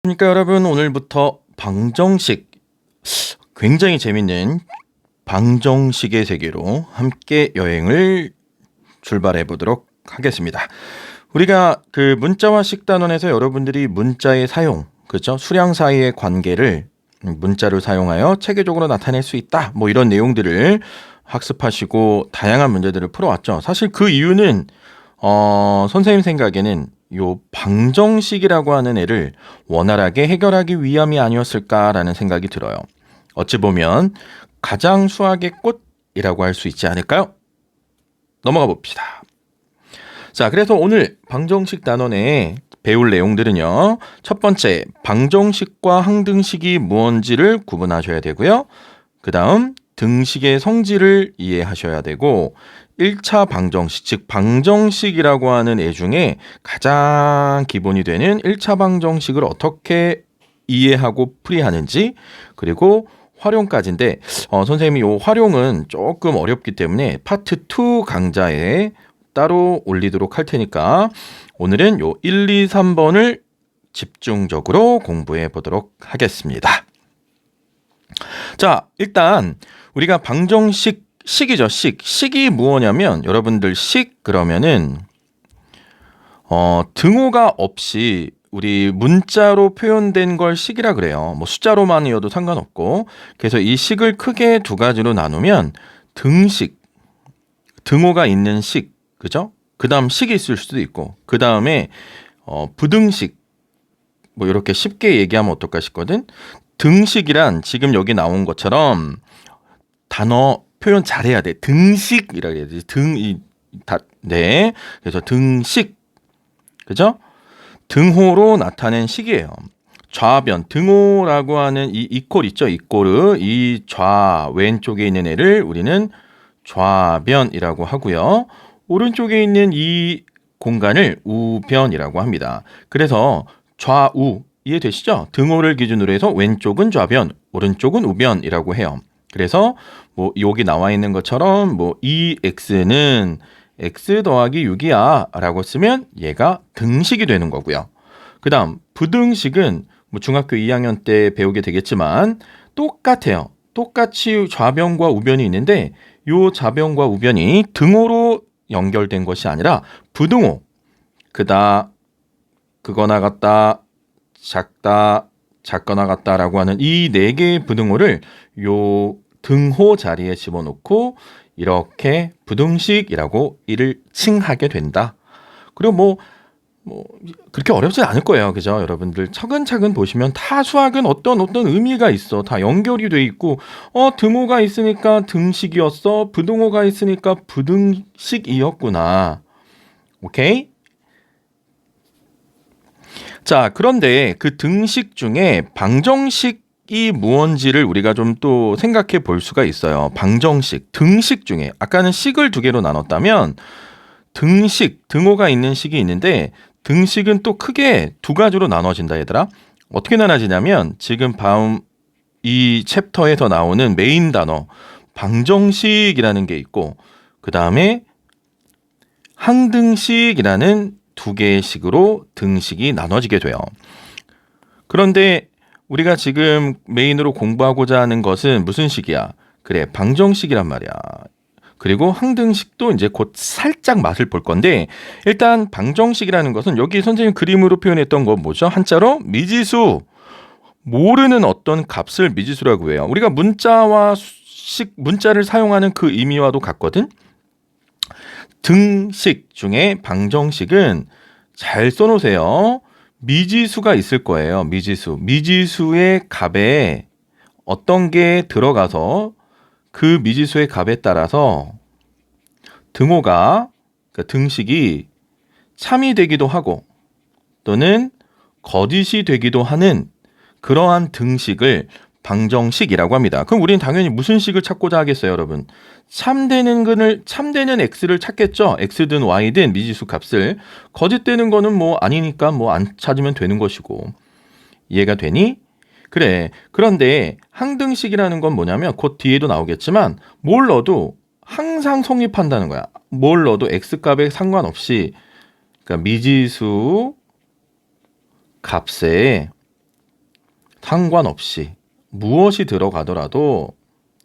그러니까 여러분 오늘부터 방정식 굉장히 재밌는 방정식의 세계로 함께 여행을 출발해 보도록 하겠습니다. 우리가 그 문자와 식단원에서 여러분들이 문자의 사용, 그렇죠? 수량 사이의 관계를 문자를 사용하여 체계적으로 나타낼 수 있다. 뭐 이런 내용들을 학습하시고 다양한 문제들을 풀어왔죠. 사실 그 이유는 선생님 생각에는 요 방정식이라고 하는 애를 원활하게 해결하기 위함이 아니었을까라는 생각이 들어요. 어찌 보면 가장 수학의 꽃이라고 할 수 있지 않을까요? 넘어가 봅시다. 자, 그래서 오늘 방정식 단원에 배울 내용들은요. 첫 번째, 방정식과 항등식이 무언지를 구분하셔야 되고요. 그 다음, 등식의 성질을 이해하셔야 되고 1차 방정식, 즉 방정식이라고 하는 애 중에 가장 기본이 되는 1차 방정식을 어떻게 이해하고 풀이하는지, 그리고 활용까지인데 선생님이 요 활용은 조금 어렵기 때문에 파트 2 강좌에 따로 올리도록 할 테니까 오늘은 요 1, 2, 3번을 집중적으로 공부해 보도록 하겠습니다. 자, 일단 우리가 방정식 식이죠. 식이 무엇냐면 여러분들 식 그러면은 등호가 없이 우리 문자로 표현된 걸 식이라 그래요. 뭐 숫자로만이어도 상관없고. 그래서 이 식을 크게 두 가지로 나누면 등식, 등호가 있는 식, 그죠? 그 다음 식이 있을 수도 있고, 그 다음에 부등식, 뭐 이렇게 쉽게 얘기하면 어떨까 싶거든. 등식이란 지금 여기 나온 것처럼 단어 표현 잘해야 돼. 등식이라 해야지. 네. 그래서 등식, 그죠? 등호로 나타낸 식이에요. 좌변, 등호라고 하는 이 이꼴 있죠? 이꼴을 이 왼쪽에 있는 애를 우리는 좌변이라고 하고요. 오른쪽에 있는 이 공간을 우변이라고 합니다. 그래서 좌우 이해되시죠? 등호를 기준으로 해서 왼쪽은 좌변, 오른쪽은 우변이라고 해요. 그래서 뭐 여기 나와 있는 것처럼 뭐 2x는 x 더하기 6이야 라고 쓰면 얘가 등식이 되는 거고요. 그 다음 부등식은 뭐 중학교 2학년 때 배우게 되겠지만 똑같아요. 똑같이 좌변과 우변이 있는데 요 좌변과 우변이 등호로 연결된 것이 아니라 부등호, 크다, 크거나 같다, 작다, 작거나 같다라고 하는 이 네 개의 부등호를 요 등호 자리에 집어넣고 이렇게 부등식이라고 이를 칭하게 된다. 그리고 뭐 그렇게 어렵지 않을 거예요. 그죠? 여러분들 차근차근 보시면 다 수학은 어떤 의미가 있어. 다 연결이 돼 있고 등호가 있으니까 등식이었어. 부등호가 있으니까 부등식이었구나. 오케이? 자, 그런데 그 등식 중에 방정식이 무언지를 우리가 좀 또 생각해 볼 수가 있어요. 방정식, 등식 중에 아까는 식을 두 개로 나눴다면 등식, 등호가 있는 식이 있는데 등식은 또 크게 두 가지로 나눠진다 얘들아. 어떻게 나눠지냐면 지금 이 챕터에서 나오는 메인 단어 방정식이라는 게 있고 그 다음에 항등식이라는 두 개의 식으로 등식이 나눠지게 돼요. 그런데 우리가 지금 메인으로 공부하고자 하는 것은 무슨 식이야? 그래, 방정식이란 말이야. 그리고 항등식도 이제 곧 살짝 맛을 볼 건데 일단 방정식이라는 것은 여기 선생님 그림으로 표현했던 거 뭐죠? 한자로 미지수, 모르는 어떤 값을 미지수라고 해요. 우리가 문자를 사용하는 그 의미와도 같거든. 등식 중에 방정식은 잘 써놓으세요. 미지수가 있을 거예요. 미지수의 값에 어떤 게 들어가서 그 미지수의 값에 따라서 등호가, 그러니까 등식이 참이 되기도 하고 또는 거짓이 되기도 하는 그러한 등식을 방정식이라고 합니다. 그럼 우리는 당연히 무슨 식을 찾고자 하겠어요, 여러분? 참되는 x를 찾겠죠. x든 y든 미지수 값을. 거짓되는 거는 뭐 아니니까 뭐 안 찾으면 되는 것이고. 이해가 되니? 그래. 그런데 항등식이라는 건 뭐냐면 곧 뒤에도 나오겠지만 뭘 넣어도 항상 성립한다는 거야. 뭘 넣어도 x값에 상관없이, 그러니까 미지수 값에 상관없이 무엇이 들어가더라도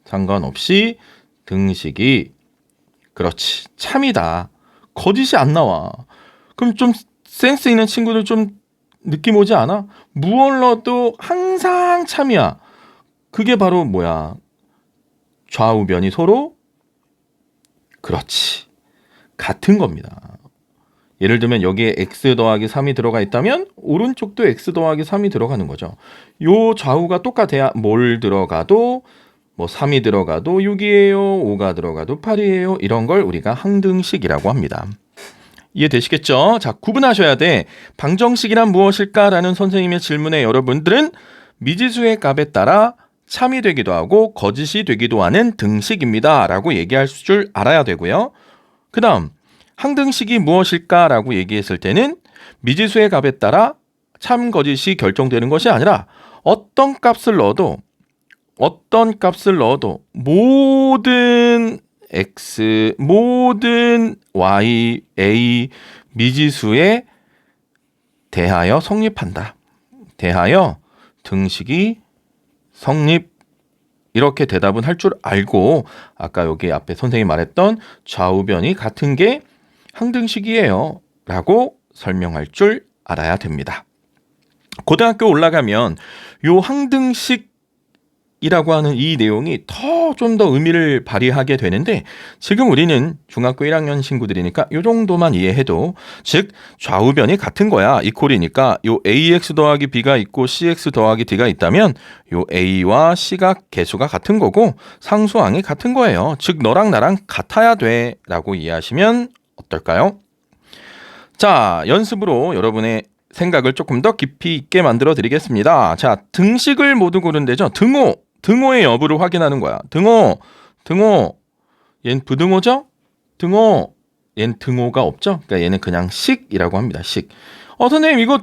상관없이 등식이 그렇지 참이다. 거짓이 안 나와. 그럼 좀 센스 있는 친구들 좀 느낌 오지 않아? 무얼 넣어도 항상 참이야. 그게 바로 뭐야? 좌우변이 서로 그렇지 같은 겁니다. 예를 들면 여기에 x 더하기 3이 들어가 있다면 오른쪽도 x 더하기 3이 들어가는 거죠. 요 좌우가 똑같아야 뭘 들어가도 뭐 3이 들어가도 6이에요. 5가 들어가도 8이에요. 이런 걸 우리가 항등식이라고 합니다. 이해되시겠죠? 자, 구분하셔야 돼. 방정식이란 무엇일까라는 선생님의 질문에 여러분들은 미지수의 값에 따라 참이 되기도 하고 거짓이 되기도 하는 등식입니다. 라고 얘기할 줄 알아야 되고요. 그 다음 항등식이 무엇일까라고 얘기했을 때는 미지수의 값에 따라 참 거짓이 결정되는 것이 아니라 어떤 값을 넣어도 모든 x, 모든 y, a 미지수에 대하여 성립한다. 대하여 등식이 성립. 이렇게 대답은 할 줄 알고 아까 여기 앞에 선생님이 말했던 좌우변이 같은 게 항등식이에요. 라고 설명할 줄 알아야 됩니다. 고등학교 올라가면 요 항등식이라고 하는 이 내용이 좀 더 의미를 발휘하게 되는데 지금 우리는 중학교 1학년 친구들이니까 요 정도만 이해해도 즉 좌우변이 같은 거야. 이퀄이니까 요 ax 더하기 b가 있고 cx 더하기 d가 있다면 요 a와 c가 개수가 같은 거고 상수항이 같은 거예요. 즉 너랑 나랑 같아야 돼 라고 이해하시면 어떨까요? 자, 연습으로 여러분의 생각을 조금 더 깊이 있게 만들어 드리겠습니다. 자, 등식을 모두 고른대죠. 등호의 여부를 확인하는 거야. 등호. 얘는 부등호죠? 등호. 얘는 등호가 없죠? 그러니까 얘는 그냥 식이라고 합니다. 식. 선생님 이거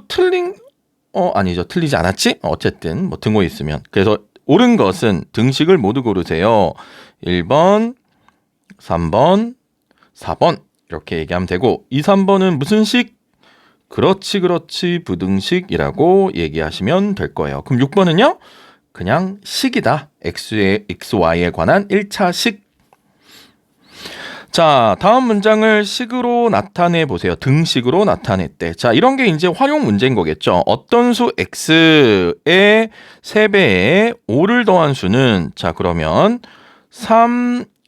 아니죠. 틀리지 않았지? 어쨌든 뭐 등호에 있으면. 그래서 옳은 것은 등식을 모두 고르세요. 1번, 3번, 4번 이렇게 얘기하면 되고 2, 3번은 무슨 식? 그렇지 부등식이라고 얘기하시면 될 거예요. 그럼 6번은요? 그냥 식이다. XY에 관한 1차 식. 자, 다음 문장을 식으로 나타내 보세요. 등식으로 나타냈대. 자, 이런 게 이제 활용 문제인 거겠죠. 어떤 수 x의 3배에 5를 더한 수는 자, 그러면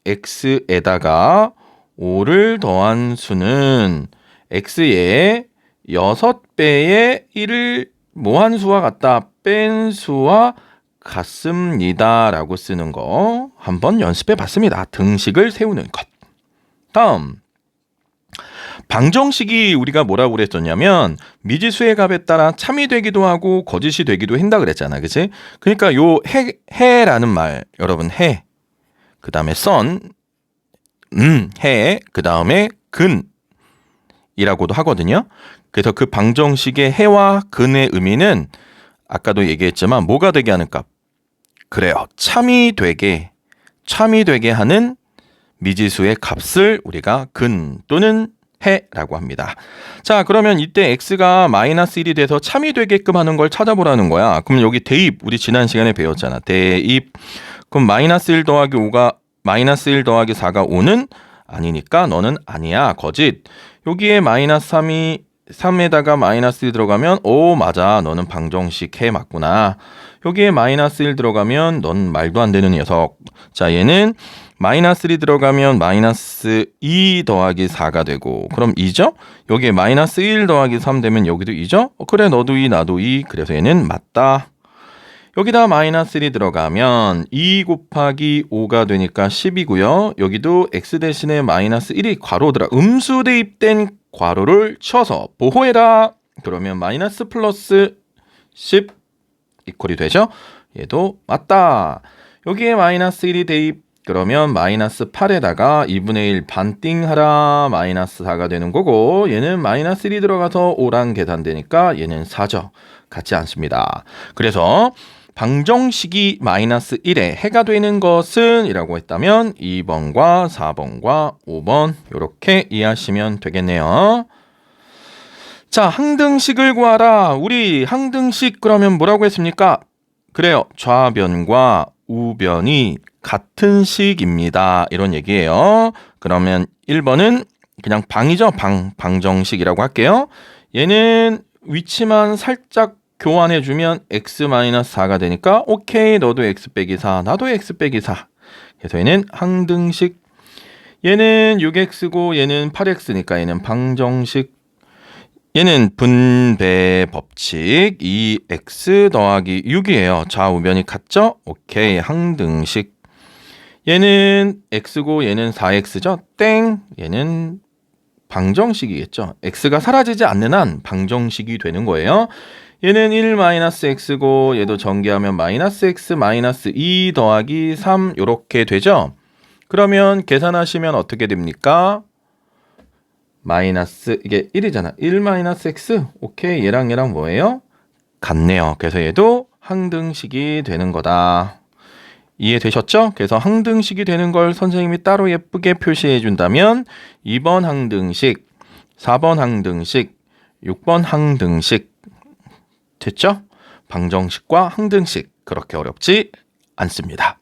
3x에다가 5를 더한 수는 x의 6배의 1을 모한 수와 같다. 뺀 수와 같습니다. 라고 쓰는 거 한번 연습해 봤습니다. 등식을 세우는 것. 다음 방정식이 우리가 뭐라고 그랬었냐면 미지수의 값에 따라 참이 되기도 하고 거짓이 되기도 한다 그랬잖아. 그치? 그러니까 요 해라는 말 여러분 해 그 다음에 해 그 다음에 근이라고도 하거든요. 그래서 그 방정식의 해와 근의 의미는 아까도 얘기했지만 뭐가 되게 하는 값? 그래요. 참이 되게 하는 미지수의 값을 우리가 근 또는 해라고 합니다. 자, 그러면 이때 x가 마이너스 1이 돼서 참이 되게끔 하는 걸 찾아보라는 거야. 그럼 여기 대입 우리 지난 시간에 배웠잖아. 대입. 그럼 마이너스 1 더하기 5가 마이너스 1 더하기 4가 5는 아니니까 너는 아니야. 거짓. 여기에 마이너스 3에다가 마이너스 1 들어가면 맞아. 너는 방정식 해 맞구나. 여기에 마이너스 1 들어가면 넌 말도 안 되는 녀석. 자, 얘는 마이너스 1이 들어가면 마이너스 2 더하기 4가 되고 그럼 2죠? 여기에 마이너스 1 더하기 3 되면 여기도 2죠? 그래 너도 2 나도 2 그래서 얘는 맞다. 여기다 마이너스 1이 들어가면 2 곱하기 5가 되니까 10이고요. 여기도 x 대신에 마이너스 1이 괄호더라. 음수 대입된 괄호를 쳐서 보호해라. 그러면 마이너스 플러스 10 이퀄이 되죠? 얘도 맞다. 여기에 마이너스 1이 대입 그러면 마이너스 8에다가 2분의 1 반띵하라 마이너스 4가 되는 거고 얘는 마이너스 1이 들어가서 5랑 계산되니까 얘는 4죠. 같지 않습니다. 그래서 방정식이 마이너스 1에 해가 되는 것은 이라고 했다면 2번과 4번과 5번 이렇게 이해하시면 되겠네요. 자, 항등식을 구하라. 우리 항등식 그러면 뭐라고 했습니까? 그래요. 좌변과 우변이 같은 식입니다. 이런 얘기예요. 그러면 1번은 그냥 방이죠. 방정식이라고 할게요. 얘는 위치만 살짝 교환해주면 x-4가 되니까 오케이, 너도 x 빼기 4, 나도 x 빼기 4. 그래서 얘는 항등식. 얘는 6x고 얘는 8x니까 얘는 방정식. 얘는 분배 법칙 2x 더하기 6이에요. 좌우변이 같죠? 오케이, 항등식. 얘는 x고 얘는 4x죠? 땡. 얘는 방정식이겠죠. x가 사라지지 않는 한 방정식이 되는 거예요. 얘는 1-x고 얘도 전개하면 -x-2 더하기 3 이렇게 되죠. 그러면 계산하시면 어떻게 됩니까? 이게 1이잖아. 1-x. 오케이, 얘랑 뭐예요? 같네요. 그래서 얘도 항등식이 되는 거다. 이해되셨죠? 그래서 항등식이 되는 걸 선생님이 따로 예쁘게 표시해 준다면 2번 항등식, 4번 항등식, 6번 항등식. 됐죠? 방정식과 항등식 그렇게 어렵지 않습니다.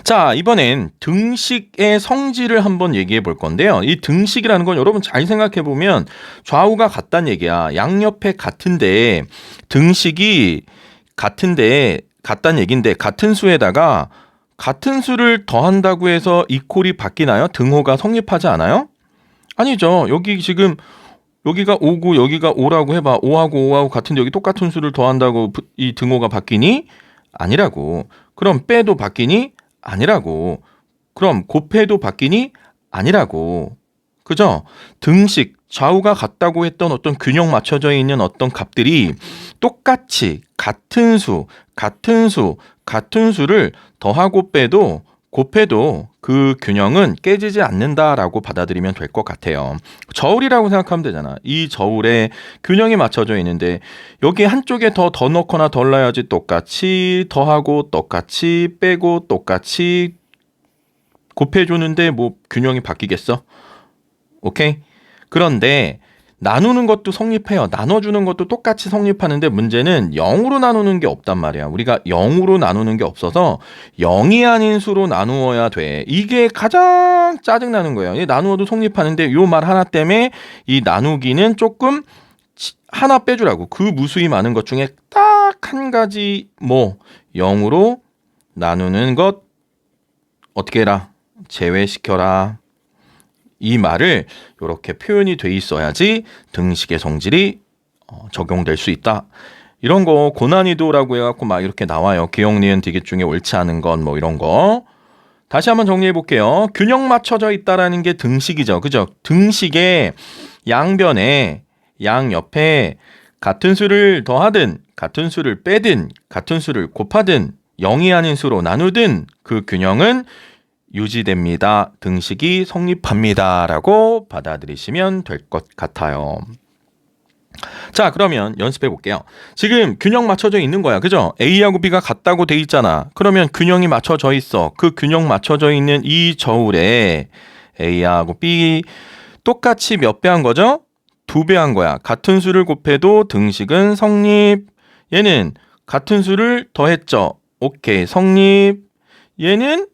자, 이번엔 등식의 성질을 한번 얘기해 볼 건데요. 이 등식이라는 건 여러분 잘 생각해 보면 좌우가 같다는 얘기야. 양옆에 같은데 등식이 같다는 얘기인데 같은 수에다가 같은 수를 더한다고 해서 이퀄이 바뀌나요? 등호가 성립하지 않아요? 아니죠. 여기 지금 여기가 5고 여기가 5라고 해봐. 5하고 5하고 같은데 여기 똑같은 수를 더한다고 이 등호가 바뀌니? 아니라고. 그럼 빼도 바뀌니? 아니라고. 그럼 곱해도 바뀌니? 아니라고. 그죠? 등식, 좌우가 같다고 했던 어떤 균형 맞춰져 있는 어떤 값들이 똑같이 같은 수를 더하고 빼도 곱해도 그 균형은 깨지지 않는다라고 받아들이면 될 것 같아요. 저울이라고 생각하면 되잖아. 이 저울에 균형이 맞춰져 있는데 여기 한쪽에 더 넣거나 덜 넣어야지 똑같이 더하고 똑같이 빼고 똑같이 곱해주는데 뭐 균형이 바뀌겠어? 오케이? 그런데 나누는 것도 성립해요. 나눠주는 것도 똑같이 성립하는데 문제는 0으로 나누는 게 없단 말이야. 우리가 0으로 나누는 게 없어서 0이 아닌 수로 나누어야 돼. 이게 가장 짜증나는 거예요. 나누어도 성립하는데 요 말 하나 때문에 이 나누기는 조금 하나 빼주라고. 그 무수히 많은 것 중에 딱 한 가지 0으로 나누는 것 어떻게 해라? 제외시켜라. 이 말을 이렇게 표현이 돼 있어야지 등식의 성질이 적용될 수 있다. 이런 거 고난이도라고 해갖고 막 이렇게 나와요. 기역, 니은, 디귿 중에 옳지 않은 건 뭐 이런 거. 다시 한번 정리해 볼게요. 균형 맞춰져 있다라는 게 등식이죠. 그죠? 등식의 양변에 양옆에 같은 수를 더하든 같은 수를 빼든 같은 수를 곱하든 0이 아닌 수로 나누든 그 균형은 유지됩니다. 등식이 성립합니다. 라고 받아들이시면 될 것 같아요. 자, 그러면 연습해 볼게요. 지금 균형 맞춰져 있는 거야. 그죠? A하고 B가 같다고 돼 있잖아. 그러면 균형이 맞춰져 있어. 그 균형 맞춰져 있는 이 저울에 A하고 B 똑같이 몇 배 한 거죠? 2배 한 거야. 같은 수를 곱해도 등식은 성립. 얘는 같은 수를 더했죠. 오케이, 성립. 얘는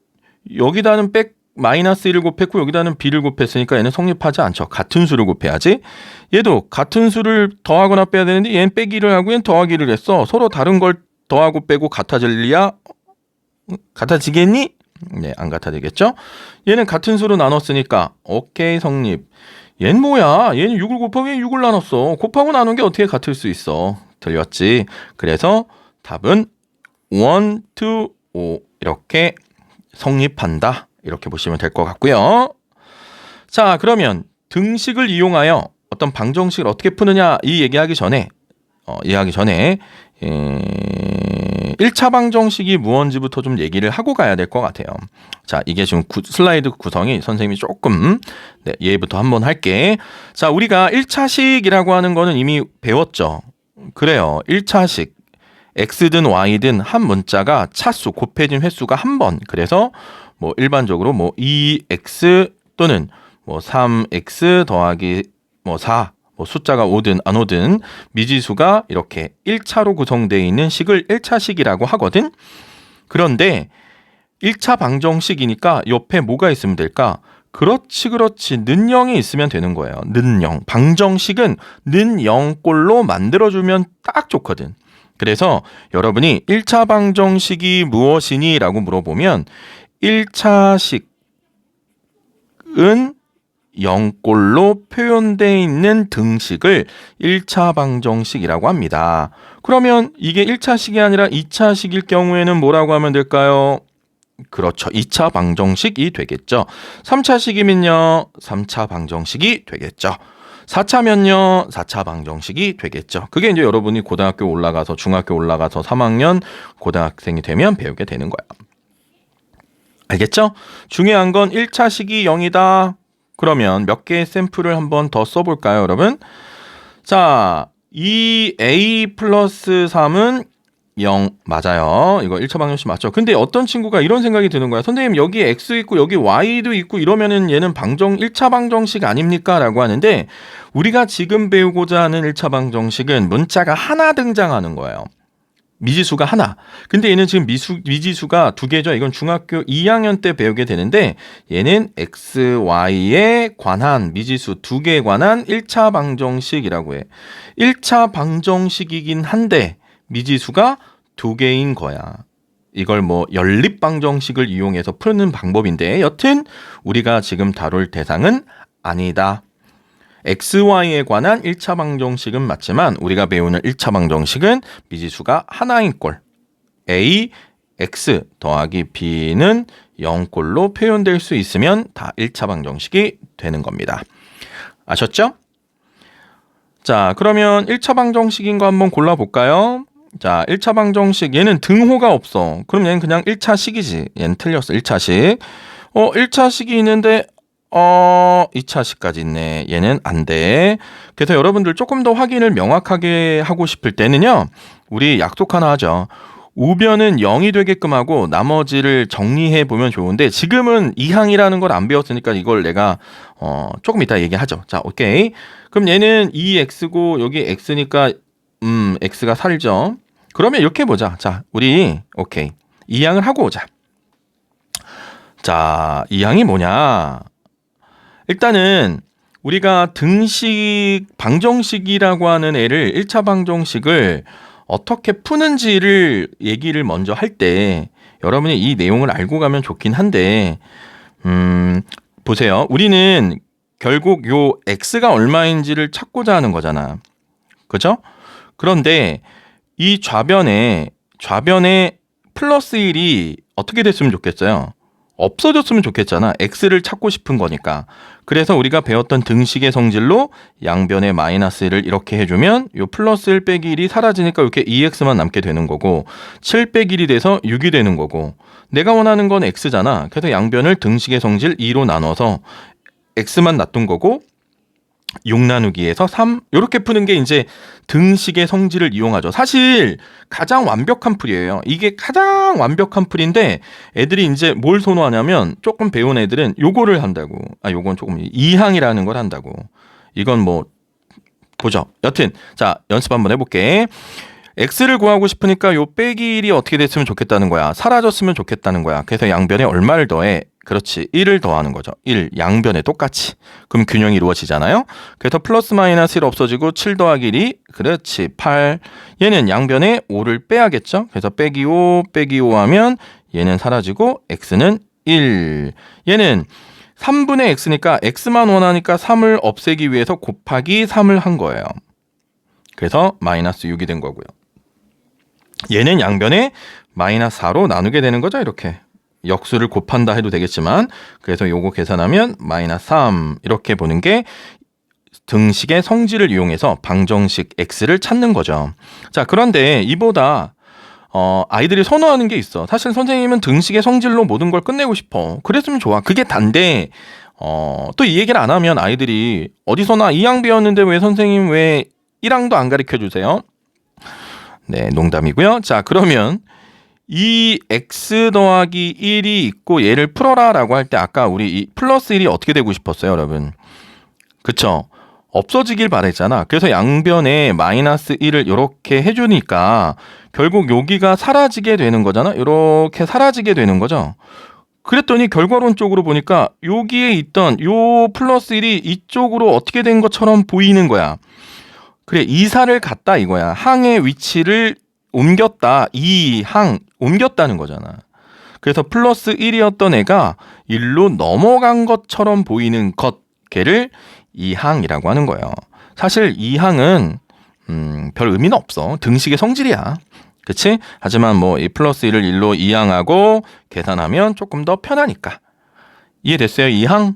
여기다는 -1을 곱했고 여기다는 b를 곱했으니까 얘는 성립하지 않죠. 같은 수를 곱해야지. 얘도 같은 수를 더하거나 빼야 되는데 얘는 빼기를 하고 얘는 더하기를 했어. 서로 다른 걸 더하고 빼고 같아질리야? 같아지겠니? 네, 안 같아지겠죠. 얘는 같은 수로 나눴으니까 오케이, 성립. 얘는 뭐야? 얘는 6을 곱하고 얘는 6을 나눴어. 곱하고 나눈 게 어떻게 같을 수 있어? 들렸지? 그래서 답은 1, 2, 5 이렇게 성립한다. 이렇게 보시면 될 것 같고요. 자, 그러면 등식을 이용하여 어떤 방정식을 어떻게 푸느냐 이해하기 전에 1차 방정식이 무언지부터 좀 얘기를 하고 가야 될 것 같아요. 자, 이게 지금 슬라이드 구성이 선생님이 조금 얘부터 한번 할게. 자, 우리가 1차식이라고 하는 거는 이미 배웠죠. 그래요. 1차식 x든 y든 한 문자가 차수 곱해진 횟수가 한 번. 그래서 뭐 일반적으로 뭐 2x 또는 뭐 3x 더하기 뭐 4 뭐 숫자가 오든 안 오든 미지수가 이렇게 1차로 구성되어 있는 식을 1차식이라고 하거든. 그런데 1차 방정식이니까 옆에 뭐가 있으면 될까? 그렇지. 는 0이 있으면 되는 거예요. 는 0. 방정식은 는 0꼴로 만들어주면 딱 좋거든. 그래서 여러분이 1차 방정식이 무엇이니? 라고 물어보면 1차식은 0꼴로 표현되어 있는 등식을 1차 방정식이라고 합니다. 그러면 이게 1차식이 아니라 2차식일 경우에는 뭐라고 하면 될까요? 그렇죠. 2차 방정식이 되겠죠. 3차식이면요. 3차 방정식이 되겠죠. 4차면요. 4차 방정식이 되겠죠. 그게 이제 여러분이 고등학교 올라가서 중학교 올라가서 3학년 고등학생이 되면 배우게 되는 거야. 알겠죠? 중요한 건 1차식이 0이다. 그러면 몇 개의 샘플을 한번 더 써볼까요, 여러분? 자, 2a 플러스 3은 0 맞아요. 이거 1차 방정식 맞죠? 근데 어떤 친구가 이런 생각이 드는 거야. 선생님 여기 x 있고 여기 y도 있고 이러면은 얘는 1차 방정식 아닙니까? 라고 하는데 우리가 지금 배우고자 하는 1차 방정식은 문자가 하나 등장하는 거예요. 미지수가 하나. 근데 얘는 지금 미지수가 두 개죠. 이건 중학교 2학년 때 배우게 되는데 얘는 x, y에 관한 미지수 두 개에 관한 1차 방정식이라고 해. 1차 방정식이긴 한데 미지수가 두 개인 거야. 이걸 뭐 연립 방정식을 이용해서 푸는 방법인데 여튼 우리가 지금 다룰 대상은 아니다. XY에 관한 1차 방정식은 맞지만 우리가 배우는 1차 방정식은 미지수가 하나인 꼴 A, X 더하기 B는 0꼴로 표현될 수 있으면 다 1차 방정식이 되는 겁니다. 아셨죠? 자, 그러면 1차 방정식인 거 한번 골라볼까요? 자, 1차 방정식 얘는 등호가 없어. 그럼 얘는 그냥 1차식이지. 얘는 틀렸어. 1차식. 1차식이 있는데 2차식까지 있네. 얘는 안 돼. 그래서 여러분들 조금 더 확인을 명확하게 하고 싶을 때는요. 우리 약속 하나 하죠. 우변은 0이 되게끔 하고 나머지를 정리해 보면 좋은데 지금은 이항이라는 걸 안 배웠으니까 이걸 내가 조금 이따 얘기하죠. 자, 오케이. 그럼 얘는 2x고 여기 x니까 x가 살죠. 그러면 이렇게 보자. 자, 우리 오케이. 이항을 하고 오자. 자, 이항이 뭐냐? 일단은 우리가 등식 방정식이라고 하는 애를 1차 방정식을 어떻게 푸는지를 얘기를 먼저 할 때 여러분이 이 내용을 알고 가면 좋긴 한데 보세요. 우리는 결국 요 x가 얼마인지를 찾고자 하는 거잖아. 그죠? 그런데 이 좌변에 플러스 1이 어떻게 됐으면 좋겠어요? 없어졌으면 좋겠잖아. x를 찾고 싶은 거니까. 그래서 우리가 배웠던 등식의 성질로 양변에 마이너스를 이렇게 해주면 요 플러스 1 빼기 1이 사라지니까 이렇게 2x만 남게 되는 거고 7 빼기 1이 돼서 6이 되는 거고 내가 원하는 건 x잖아. 그래서 양변을 등식의 성질 2로 나눠서 x만 놔둔 거고 6 나누기에서 3 이렇게 푸는 게 이제 등식의 성질을 이용하죠. 사실 가장 완벽한 풀이에요. 이게 가장 완벽한 풀인데 애들이 이제 뭘 선호하냐면 조금 배운 애들은 요거를 한다고. 요건 조금 이항이라는 걸 한다고. 이건 뭐 보죠. 여튼 자 연습 한번 해볼게. x를 구하고 싶으니까 요 빼기 1이 어떻게 됐으면 좋겠다는 거야. 사라졌으면 좋겠다는 거야. 그래서 양변에 얼마를 더해? 그렇지. 1을 더하는 거죠. 1. 양변에 똑같이. 그럼 균형이 이루어지잖아요. 그래서 플러스 마이너스 1 없어지고 7 더하기 1이 그렇지. 8. 얘는 양변에 5를 빼야겠죠. 그래서 빼기 5 하면 얘는 사라지고 x는 1. 얘는 3분의 x니까 x만 원하니까 3을 없애기 위해서 곱하기 3을 한 거예요. 그래서 마이너스 6이 된 거고요. 얘는 양변에 마이너스 4로 나누게 되는 거죠. 이렇게. 역수를 곱한다 해도 되겠지만 그래서 요거 계산하면 마이너스 3 이렇게 보는 게 등식의 성질을 이용해서 방정식 x를 찾는 거죠. 자, 그런데 이보다 아이들이 선호하는 게 있어. 사실 선생님은 등식의 성질로 모든 걸 끝내고 싶어. 그랬으면 좋아. 그게 단데 또 이 얘기를 안 하면 아이들이 어디서나 2항 배웠는데 왜 선생님 왜 1항도 안 가르쳐 주세요? 네, 농담이고요. 자, 그러면 이 x 더하기 1이 있고 얘를 풀어라 라고 할 때 아까 우리 이 플러스 1이 어떻게 되고 싶었어요, 여러분? 그쵸? 없어지길 바랬잖아. 그래서 양변에 마이너스 1을 이렇게 해주니까 결국 여기가 사라지게 되는 거잖아. 이렇게 사라지게 되는 거죠. 그랬더니 결과론적으로 보니까 여기에 있던 요 플러스 1이 이쪽으로 어떻게 된 것처럼 보이는 거야. 그래, 이사를 갔다 이거야. 항의 위치를 옮겼다. 이 항 옮겼다는 거잖아. 그래서 플러스 1이었던 애가 1로 넘어간 것처럼 보이는 것, 걔를 이항이라고 하는 거예요. 사실 이항은 별 의미는 없어. 등식의 성질이야. 그치? 하지만 뭐 이 플러스 1을 1로 이항하고 계산하면 조금 더 편하니까. 이해됐어요? 이항?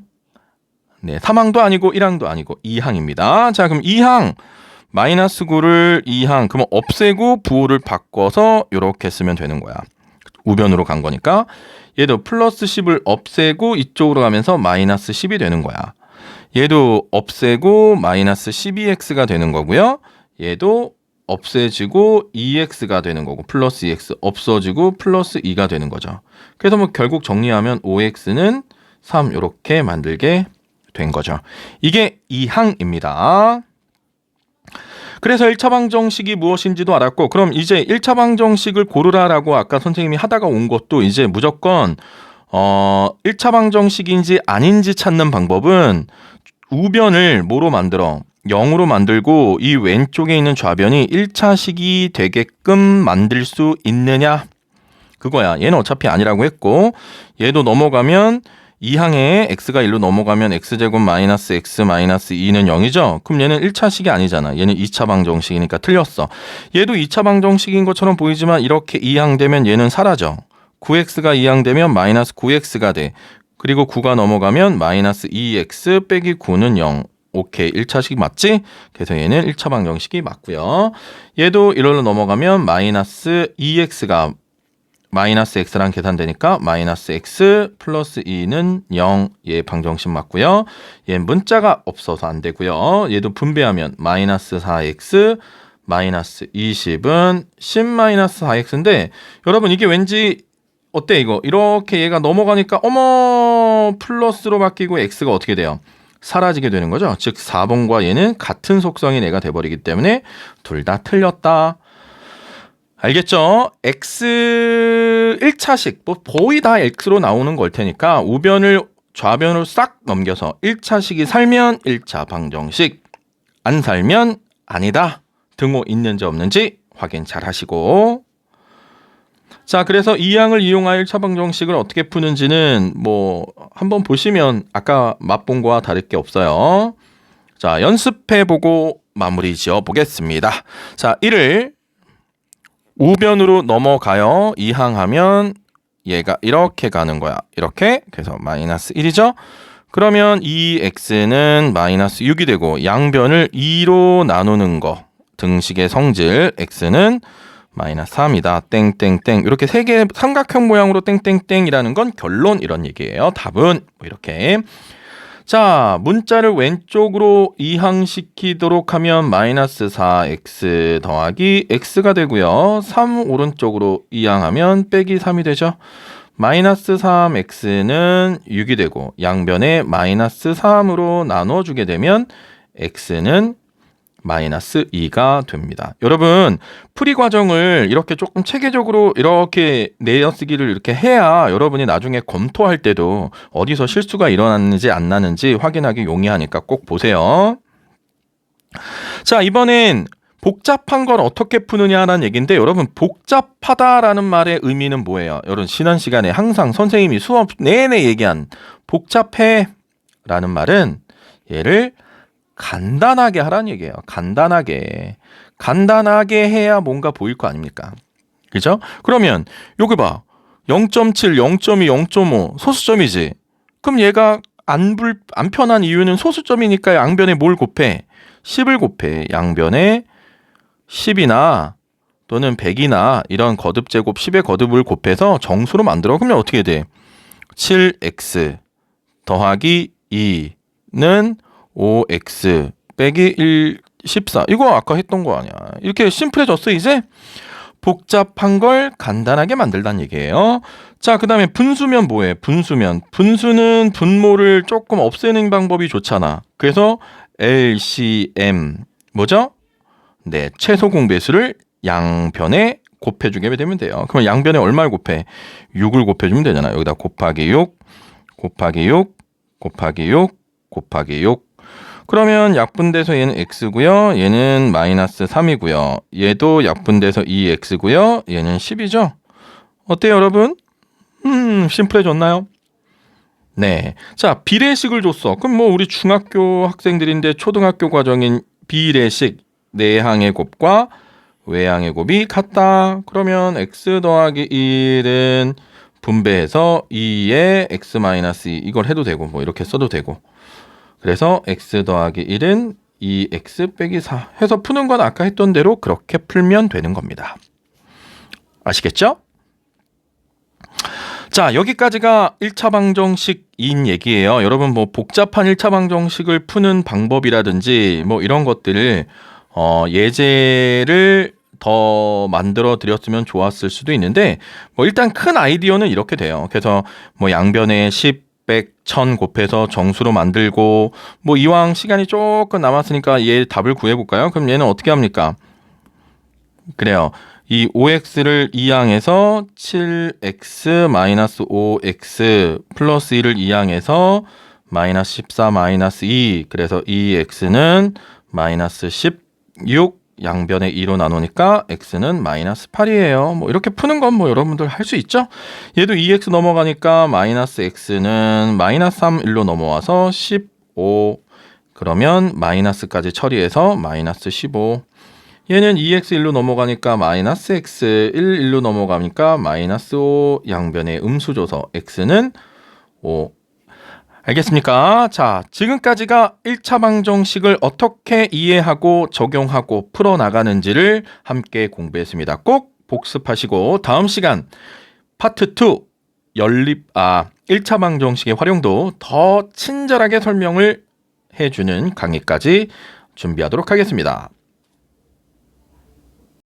네, 3항도 아니고 1항도 아니고 2항입니다. 자, 그럼 2항 마이너스 9를 2항 그러면 없애고 부호를 바꿔서 이렇게 쓰면 되는 거야. 우변으로 간 거니까. 얘도 플러스 10을 없애고 이쪽으로 가면서 마이너스 10이 되는 거야. 얘도 없애고 마이너스 12x가 되는 거고요. 얘도 없애지고 2x가 되는 거고 플러스 2x 없어지고 플러스 2가 되는 거죠. 그래서 뭐 결국 정리하면 5x는 3 이렇게 만들게 된 거죠. 이게 2항입니다. 그래서 1차 방정식이 무엇인지도 알았고, 그럼 이제 1차 방정식을 고르라라고 아까 선생님이 하다가 온 것도 이제 무조건 1차 방정식인지 아닌지 찾는 방법은 우변을 뭐로 만들어? 0으로 만들고 이 왼쪽에 있는 좌변이 1차식이 되게끔 만들 수 있느냐? 그거야. 얘는 어차피 아니라고 했고, 얘도 넘어가면 2항에 x가 1로 넘어가면 x제곱 마이너스 x 마이너스 2는 0이죠? 그럼 얘는 1차식이 아니잖아. 얘는 2차 방정식이니까 틀렸어. 얘도 2차 방정식인 것처럼 보이지만 이렇게 2항 되면 얘는 사라져. 9x가 2항 되면 마이너스 9x가 돼. 그리고 9가 넘어가면 마이너스 2x 빼기 9는 0. 오케이. 1차식 맞지? 그래서 얘는 1차 방정식이 맞고요. 얘도 1로 넘어가면 마이너스 2x가 마이너스 x랑 계산되니까 마이너스 x 플러스 2는 0. 얘 방정식 맞고요. 얘 문자가 없어서 안 되고요. 얘도 분배하면 마이너스 4x 마이너스 20은 10 마이너스 4x인데 여러분 이게 왠지 어때 이거? 이렇게 얘가 넘어가니까 어머 플러스로 바뀌고 x가 어떻게 돼요? 사라지게 되는 거죠. 즉 4번과 얘는 같은 속성인 애가 돼버리기 때문에 둘 다 틀렸다. 알겠죠? x 1차식 뭐 거의 다 x로 나오는 걸 테니까 우변을 좌변으로 싹 넘겨서 1차식이 살면 1차 방정식, 안 살면 아니다. 등호 있는지 없는지 확인 잘 하시고. 자, 그래서 이 항을 이용하여 1차 방정식을 어떻게 푸는지는 뭐 한번 보시면 아까 맛본 거와 다를 게 없어요. 자, 연습해보고 마무리 지어 보겠습니다. 자, 1을 우변으로 넘어가요. 2항 하면 얘가 이렇게 가는 거야. 이렇게. 그래서 마이너스 1이죠. 그러면 이 x는 마이너스 6이 되고 양변을 2로 나누는 거. 등식의 성질 x는 마이너스 3이다. 땡땡땡. 이렇게 세 개 삼각형 모양으로 땡땡땡이라는 건 결론 이런 얘기예요. 답은 뭐 이렇게. 자, 문자를 왼쪽으로 이항시키도록 하면 마이너스 4x 더하기 x가 되고요. 3 오른쪽으로 이항하면 빼기 3이 되죠. 마이너스 3x는 6이 되고 양변에 마이너스 3으로 나눠주게 되면 x는 마이너스 2가 됩니다. 여러분 풀이 과정을 이렇게 조금 체계적으로 이렇게 내어쓰기를 이렇게 해야 여러분이 나중에 검토할 때도 어디서 실수가 일어났는지 안 나는지 확인하기 용이하니까 꼭 보세요. 자, 이번엔 복잡한 걸 어떻게 푸느냐라는 얘기인데 여러분 복잡하다라는 말의 의미는 뭐예요? 여러분 지난 시간에 항상 선생님이 수업 내내 얘기한 복잡해 라는 말은 얘를 간단하게 하라는 얘기예요. 간단하게 해야 뭔가 보일 거 아닙니까? 그죠? 그러면 여기 봐. 0.7, 0.2, 0.5 소수점이지. 그럼 얘가 안 편한 이유는 소수점이니까 양변에 뭘 곱해? 10을 곱해. 양변에 10이나 또는 100이나 이런 거듭제곱 10의 거듭을 곱해서 정수로 만들어. 그러면 어떻게 돼? 7x 더하기 2는 5x 빼기 1, 14. 이거 아까 했던 거 아니야. 이렇게 심플해졌어 이제? 복잡한 걸 간단하게 만들다는 얘기예요. 자, 그 다음에 분수면 뭐해? 분수는 분모를 조금 없애는 방법이 좋잖아. 그래서 LCM 뭐죠? 네, 최소 공배수를 양변에 곱해주게 되면 돼요. 그럼 양변에 얼마를 곱해? 6을 곱해주면 되잖아요. 여기다 곱하기 6, 곱하기 6, 곱하기 6, 곱하기 6. 그러면 약분돼서 얘는 x고요. 얘는 마이너스 3이고요. 얘도 약분돼서 2x고요. 얘는 10이죠. 어때요, 여러분? 심플해졌나요? 네. 자, 비례식을 줬어. 그럼 뭐 우리 중학교 학생들인데 초등학교 과정인 비례식 내항의 곱과 외항의 곱이 같다. 그러면 x 더하기 1은 분배해서 2에 x-2 이걸 해도 되고 뭐 이렇게 써도 되고. 그래서 x 더하기 1은 2x 빼기 4 해서 푸는 건 아까 했던 대로 그렇게 풀면 되는 겁니다. 아시겠죠? 자, 여기까지가 1차 방정식인 얘기예요. 여러분 뭐 복잡한 1차 방정식을 푸는 방법이라든지 뭐 이런 것들을 예제를 더 만들어 드렸으면 좋았을 수도 있는데 뭐 일단 큰 아이디어는 이렇게 돼요. 그래서 뭐 양변에 10, 100, 1000 곱해서 정수로 만들고 뭐 이왕 시간이 조금 남았으니까 얘 답을 구해볼까요? 그럼 얘는 어떻게 합니까? 그래요. 이 5x를 이항해서 7x 마이너스 5x 플러스 1을 이항해서 마이너스 14 마이너스 2 그래서 2x는 마이너스 16 양변에 2로 나누니까 x는 마이너스 8이에요. 뭐 이렇게 푸는 건 뭐 여러분들 할 수 있죠? 얘도 2x 넘어가니까 마이너스 x는 마이너스 3 1로 넘어와서 15 그러면 마이너스까지 처리해서 마이너스 15 얘는 2x 1로 넘어가니까 마이너스 x 1로 넘어가니까 마이너스 5 양변에 음수 줘서 x는 5 알겠습니까? 자, 지금까지가 1차 방정식을 어떻게 이해하고 적용하고 풀어나가는지를 함께 공부했습니다. 꼭 복습하시고 다음 시간 파트 2 1차 방정식의 활용도 더 친절하게 설명을 해주는 강의까지 준비하도록 하겠습니다.